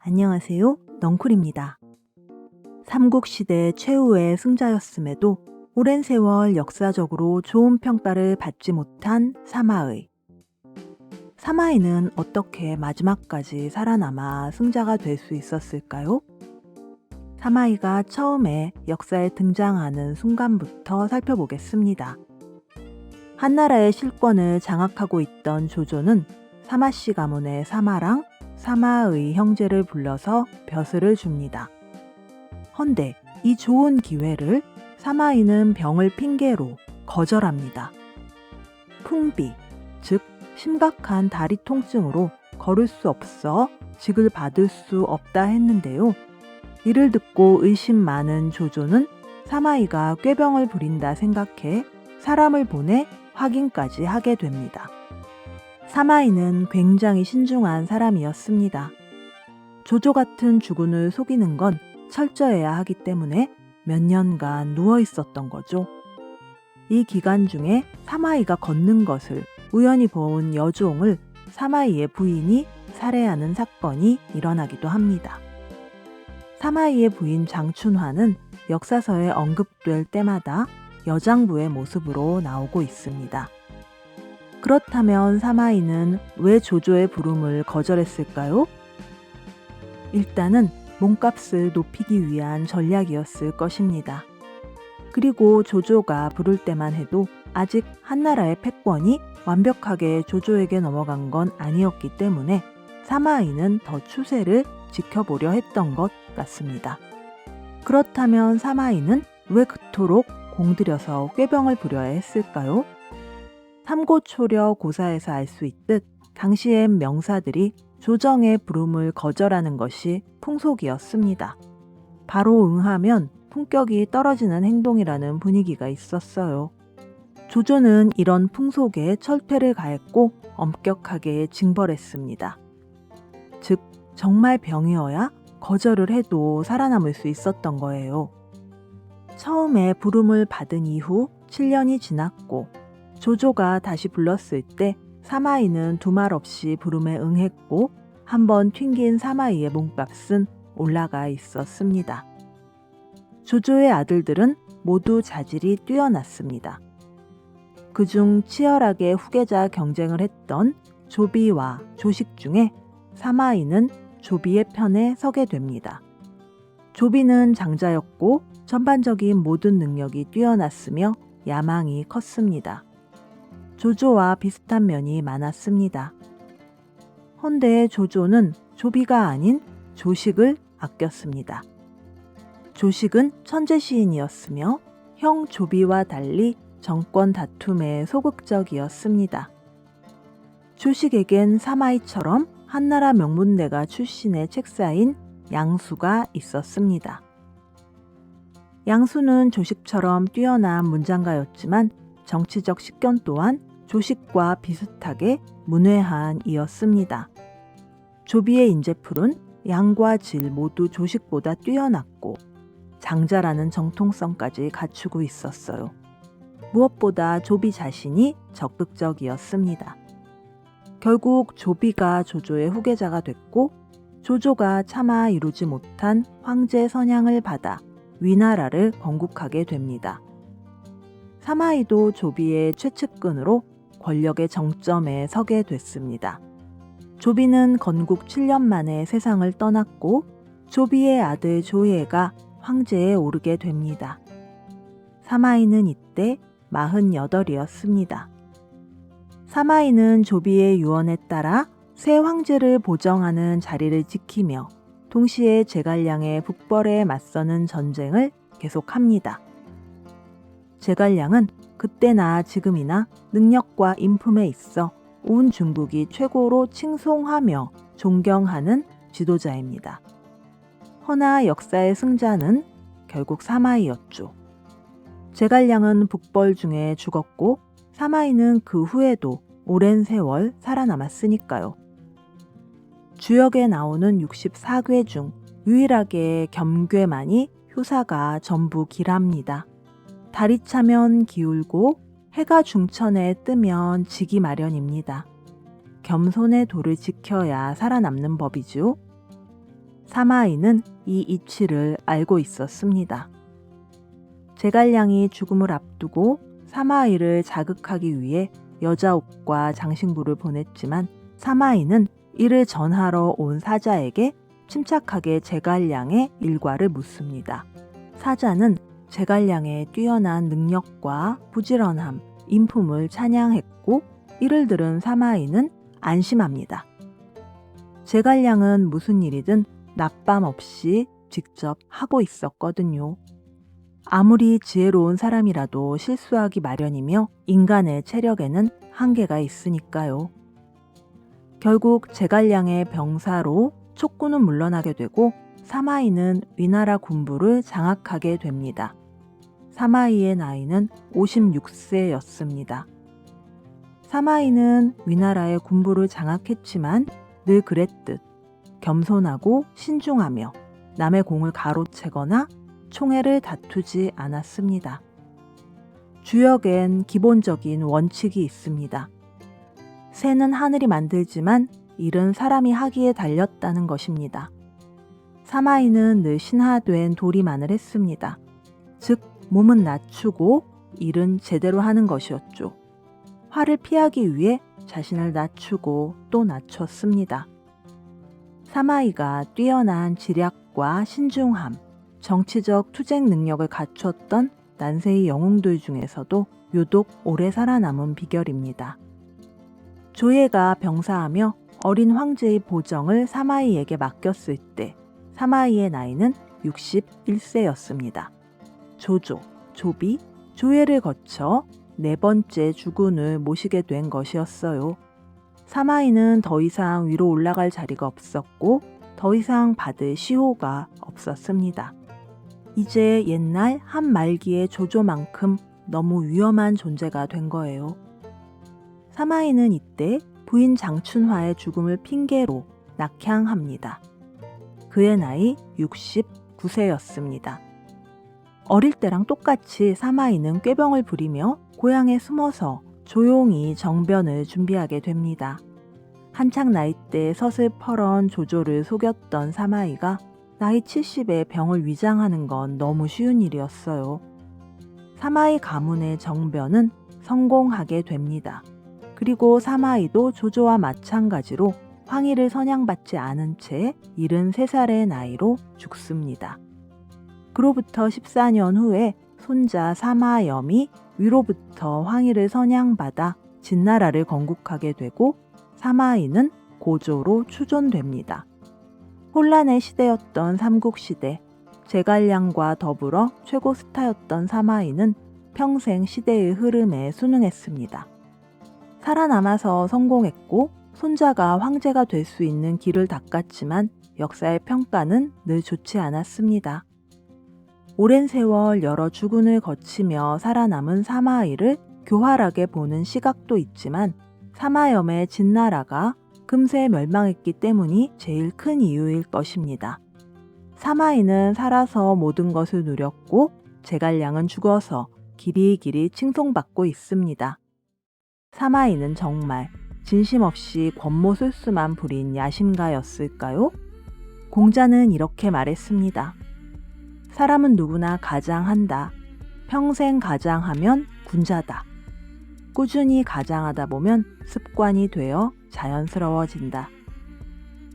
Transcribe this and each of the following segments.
안녕하세요. 넝쿨입니다. 삼국시대 최후의 승자였음에도 오랜 세월 역사적으로 좋은 평가를 받지 못한 사마의. 사마이는 어떻게 마지막까지 살아남아 승자가 될 수 있었을까요? 사마이가 처음에 역사에 등장하는 순간부터 살펴보겠습니다. 한나라의 실권을 장악하고 있던 조조는 사마씨 가문의 사마랑 사마의 형제를 불러서 벼슬을 줍니다. 헌데 이 좋은 기회를 사마이는 병을 핑계로 거절합니다. 풍비, 즉 심각한 다리 통증으로 걸을 수 없어 직을 받을 수 없다 했는데요. 이를 듣고 의심 많은 조조는 사마이가 꾀병을 부린다 생각해 사람을 보내 확인까지 하게 됩니다. 사마이는 굉장히 신중한 사람이었습니다. 조조 같은 주군을 속이는 건 철저해야 하기 때문에 몇 년간 누워 있었던 거죠. 이 기간 중에 사마이가 걷는 것을 우연히 본 여종을 사마이의 부인이 살해하는 사건이 일어나기도 합니다. 사마이의 부인 장춘화는 역사서에 언급될 때마다 여장부의 모습으로 나오고 있습니다. 그렇다면 사마이는 왜 조조의 부름을 거절했을까요? 일단은 몸값을 높이기 위한 전략이었을 것입니다. 그리고 조조가 부를 때만 해도 아직 한나라의 패권이 완벽하게 조조에게 넘어간 건 아니었기 때문에 사마이는 더 추세를 지켜보려 했던 것 같습니다. 그렇다면 사마이는 왜 그토록 공들여서 꾀병을 부려야 했을까요? 삼고초려 고사에서 알 수 있듯 당시엔 명사들이 조정의 부름을 거절하는 것이 풍속이었습니다. 바로 응하면 품격이 떨어지는 행동이라는 분위기가 있었어요. 조조는 이런 풍속에 철퇴를 가했고 엄격하게 징벌했습니다. 즉, 정말 병이어야 거절을 해도 살아남을 수 있었던 거예요. 처음에 부름을 받은 이후 7년이 지났고 조조가 다시 불렀을 때 사마이는 두말 없이 부름에 응했고 한번 튕긴 사마이의 몸값은 올라가 있었습니다. 조조의 아들들은 모두 자질이 뛰어났습니다. 그중 치열하게 후계자 경쟁을 했던 조비와 조식 중에 사마이는 조비의 편에 서게 됩니다. 조비는 장자였고 전반적인 모든 능력이 뛰어났으며 야망이 컸습니다. 조조와 비슷한 면이 많았습니다. 헌데 조조는 조비가 아닌 조식을 아꼈습니다. 조식은 천재 시인이었으며 형 조비와 달리 정권 다툼에 소극적이었습니다. 조식에겐 사마이처럼 한나라 명문대가 출신의 책사인 양수가 있었습니다. 양수는 조식처럼 뛰어난 문장가였지만 정치적 식견 또한 조식과 비슷하게 문외한 이였습니다. 조비의 인재풀은 양과 질 모두 조식보다 뛰어났고 장자라는 정통성까지 갖추고 있었어요. 무엇보다 조비 자신이 적극적이었습니다. 결국 조비가 조조의 후계자가 됐고 조조가 차마 이루지 못한 황제 선양을 받아 위나라를 건국하게 됩니다. 사마이도 조비의 최측근으로 권력의 정점에 서게 됐습니다. 조비는 건국 7년 만에 세상을 떠났고 조비의 아들 조예가 황제에 오르게 됩니다. 사마이는 이때 48이었습니다. 사마이는 조비의 유언에 따라 새 황제를 보정하는 자리를 지키며 동시에 제갈량의 북벌에 맞서는 전쟁을 계속합니다. 제갈량은 그때나 지금이나 능력과 인품에 있어 온 중국이 최고로 칭송하며 존경하는 지도자입니다. 허나 역사의 승자는 결국 사마이였죠. 제갈량은 북벌 중에 죽었고 사마이는 그 후에도 오랜 세월 살아남았으니까요. 주역에 나오는 64궤 중 유일하게 겸괴만이 효사가 전부 기랍니다. 달이 차면 기울고 해가 중천에 뜨면 지기 마련입니다. 겸손의 도를 지켜야 살아남는 법이죠. 사마이는 이 이치를 알고 있었습니다. 제갈량이 죽음을 앞두고 사마이를 자극하기 위해 여자 옷과 장신구를 보냈지만 사마이는 이를 전하러 온 사자에게 침착하게 제갈량의 일과를 묻습니다. 사자는 제갈량의 뛰어난 능력과 부지런함, 인품을 찬양했고 이를 들은 사마이는 안심합니다. 제갈량은 무슨 일이든 낮밤 없이 직접 하고 있었거든요. 아무리 지혜로운 사람이라도 실수하기 마련이며 인간의 체력에는 한계가 있으니까요. 결국 제갈량의 병사로 촉구는 물러나게 되고 사마이는 위나라 군부를 장악하게 됩니다. 사마이의 나이는 56세였습니다. 사마이는 위나라의 군부를 장악했지만 늘 그랬듯 겸손하고 신중하며 남의 공을 가로채거나 총애를 다투지 않았습니다. 주역엔 기본적인 원칙이 있습니다. 새는 하늘이 만들지만 일은 사람이 하기에 달렸다는 것입니다. 사마이는 늘 신하된 도리만을 했습니다. 즉 몸은 낮추고 일은 제대로 하는 것이었죠. 화를 피하기 위해 자신을 낮추고 또 낮췄습니다. 사마이가 뛰어난 지략과 신중함, 정치적 투쟁 능력을 갖췄던 난세의 영웅들 중에서도 유독 오래 살아남은 비결입니다. 조예가 병사하며 어린 황제의 보정을 사마이에게 맡겼을 때 사마이의 나이는 61세였습니다. 조조, 조비, 조예를 거쳐 네 번째 주군을 모시게 된 것이었어요. 사마이는 더 이상 위로 올라갈 자리가 없었고 더 이상 받을 시호가 없었습니다. 이제 옛날 한말기의 조조만큼 너무 위험한 존재가 된 거예요. 사마이는 이때 부인 장춘화의 죽음을 핑계로 낙향합니다. 그의 나이 69세였습니다. 어릴 때랑 똑같이 사마이는 꾀병을 부리며 고향에 숨어서 조용히 정변을 준비하게 됩니다. 한창 나이 때 서슬퍼런 조조를 속였던 사마이가 나이 70에 병을 위장하는 건 너무 쉬운 일이었어요. 사마이 가문의 정변은 성공하게 됩니다. 그리고 사마이도 조조와 마찬가지로 황위를 선양받지 않은 채 73살의 나이로 죽습니다. 그로부터 14년 후에 손자 사마염이 위로부터 황위를 선양받아 진나라를 건국하게 되고 사마이는 고조로 추존됩니다. 혼란의 시대였던 삼국시대, 제갈량과 더불어 최고 스타였던 사마이는 평생 시대의 흐름에 순응했습니다. 살아남아서 성공했고 손자가 황제가 될 수 있는 길을 닦았지만 역사의 평가는 늘 좋지 않았습니다. 오랜 세월 여러 주군을 거치며 살아남은 사마이를 교활하게 보는 시각도 있지만 사마염의 진나라가 금세 멸망했기 때문이 제일 큰 이유일 것입니다. 사마이는 살아서 모든 것을 누렸고 제갈량은 죽어서 길이길이 칭송받고 있습니다. 사마이는 정말 진심 없이 권모술수만 부린 야심가였을까요? 공자는 이렇게 말했습니다. 사람은 누구나 가장한다. 평생 가장하면 군자다. 꾸준히 가장하다 보면 습관이 되어 자연스러워진다.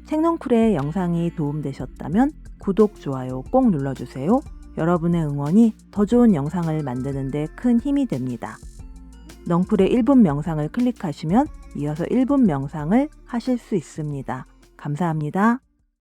책농쿨의 영상이 도움되셨다면 구독, 좋아요 꼭 눌러주세요. 여러분의 응원이 더 좋은 영상을 만드는 데 큰 힘이 됩니다. 넝쿨의 1분 명상을 클릭하시면 이어서 1분 명상을 하실 수 있습니다. 감사합니다.